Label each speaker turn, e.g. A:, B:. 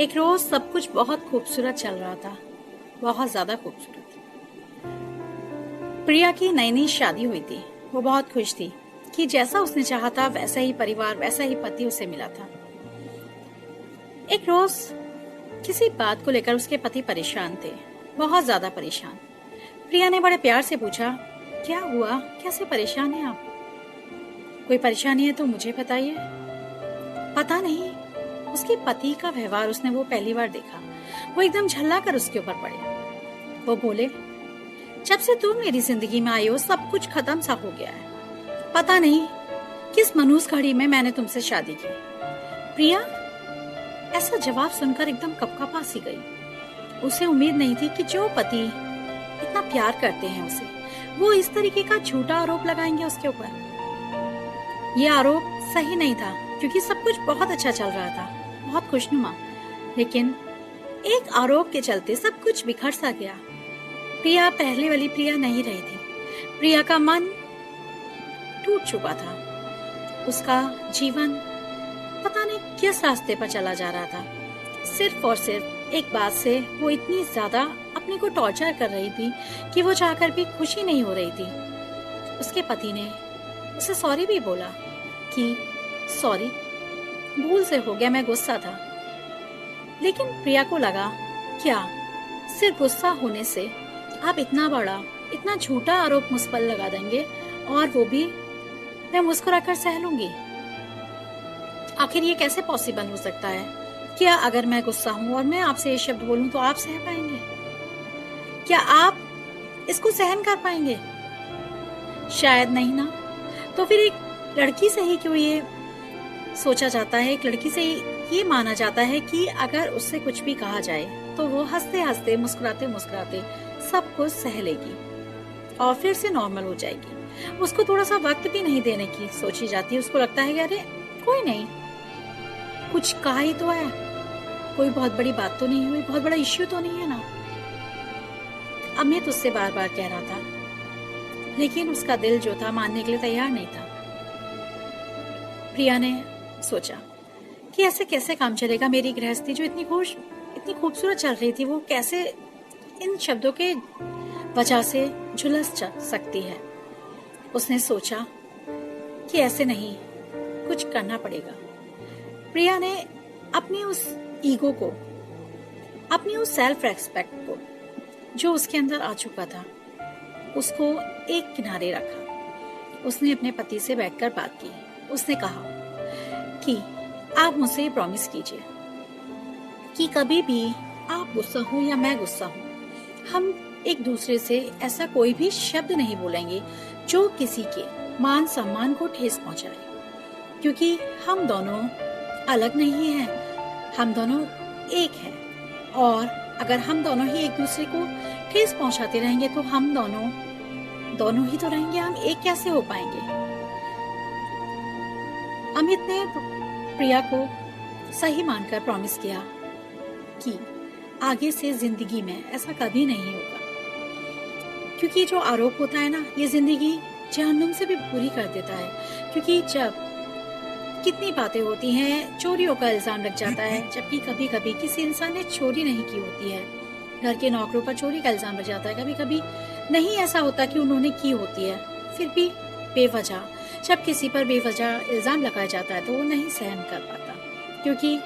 A: एक रोज सब कुछ बहुत खूबसूरत चल रहा था, बहुत ज्यादा खूबसूरत। प्रिया की नई नई शादी हुई थी। वो बहुत खुश थी कि जैसा उसने चाहा था वैसा ही परिवार, वैसा ही पति उसे मिला था। एक रोज किसी बात को लेकर उसके पति परेशान थे, बहुत ज्यादा परेशान। प्रिया ने बड़े प्यार से पूछा, क्या हुआ, कैसे परेशान हैं आप? कोई परेशानी है तो मुझे बताइए। पता नहीं, उसके पति का व्यवहार उसने वो पहली बार देखा। वो एकदम झल्ला कर उसके ऊपर पड़े। वो बोले, जब से तुम मेरी जिंदगी में आई हो सब कुछ खत्म सा हो गया है। पता नहीं किस मनहूस घड़ी में मैंने तुमसे शादी की। प्रिया ऐसा जवाब सुनकर एकदम कपकपा सी गई। उसे उम्मीद नहीं थी कि जो पति इतना प्यार करते हैं उसे, वो इस तरीके का झूठा आरोप लगाएंगे उसके ऊपर। ये आरोप सही नहीं था क्योंकि सब कुछ बहुत अच्छा चल रहा था, बहुत खुशनुमा। लेकिन एक आरोप के चलते सब कुछ बिखर सा गया। प्रिया पहले वाली प्रिया नहीं रही थी। प्रिया का मन टूट चुका था। उसका जीवन पता नहीं किस रास्ते पर चला जा रहा था। सिर्फ और सिर्फ एक बात से वो इतनी ज्यादा अपने को टॉर्चर कर रही थी कि वो चाहकर भी खुशी नहीं हो रही थी। उसके पति ने उसे सॉरी भी बोला कि सॉरी, भूल से हो गया, मैं गुस्सा था। लेकिन प्रिया को लगा, क्या सिर्फ गुस्सा होने से आप इतना बड़ा, इतना झूठा आरोप मुझ पर लगा देंगे और वो भी मैं मुस्कुराकर सह लूंगी? आखिर ये कैसे पॉसिबल हो सकता है? क्या अगर मैं गुस्सा हूं और मैं आपसे ये शब्द बोलूं तो आप सह पाएंगे? क्या आप इसको सहन कर पाएंगे? शायद नहीं ना। तो फिर एक लड़की से ही क्यों ये सोचा जाता है, एक लड़की से ये माना जाता है कि अगर उससे कुछ भी कहा जाए तो वो हंसते हंसते, मुस्कुराते मुस्कुराते सब कुछ सह लेगी और फिर से नॉर्मल हो जाएगी। उसको थोड़ा सा वक्त भी नहीं देने की सोची जाती है। उसको लगता है कि अरे कोई नहीं, कुछ कहा ही तो है, कोई बहुत बड़ी बात तो नहीं हुई, बहुत बड़ा इश्यू तो नहीं है ना। अमित उससे बार बार कह रहा था, लेकिन उसका दिल जो था मानने के लिए तैयार नहीं था। प्रिया ने सोचा कि ऐसे कैसे काम चलेगा। मेरी गृहस्थी जो इतनी खूबसूरत चल रही थी, वो कैसे इन शब्दों के वजह से झुलस सकती है। उसने सोचा कि ऐसे नहीं, कुछ करना पड़ेगा। प्रिया ने अपनी उस ईगो को, अपनी उस सेल्फ रेस्पेक्ट को जो उसके अंदर आ चुका था, उसको एक किनारे रखा। उसने अपने पति से बैठकर बात की। उसने कहा कि आप मुझसे प्रॉमिस कीजिए कि कभी भी आप गुस्सा हो या मैं गुस्सा हूं, हम एक दूसरे से ऐसा कोई भी शब्द नहीं बोलेंगे जो किसी के मान सम्मान को ठेस पहुंचाए, क्योंकि हम दोनों अलग नहीं हैं, हम दोनों एक हैं। और अगर हम दोनों ही एक दूसरे को ठेस पहुंचाते रहेंगे तो हम दोनों ही तो रहेंगे, हम एक कैसे हो पाएंगे? अमित ने प्रिया को सही मानकर प्रॉमिस किया कि आगे से जिंदगी में ऐसा कभी नहीं होगा, क्योंकि जो आरोप होता है ना, ये जिंदगी जहन्नुम से भी बुरी कर देता है। क्योंकि जब कितनी बातें होती हैं, चोरियों का इल्जाम लग जाता है, जबकि कभी कभी किसी इंसान ने चोरी नहीं की होती है। घर के नौकरों पर चोरी का इल्जाम लग जाता है। कभी कभी नहीं ऐसा होता कि उन्होंने की होती है, फिर भी बेवजह जब किसी पर बेवजह इल्जाम लगाया जाता है तो वो नहीं सहन कर पाता, क्योंकि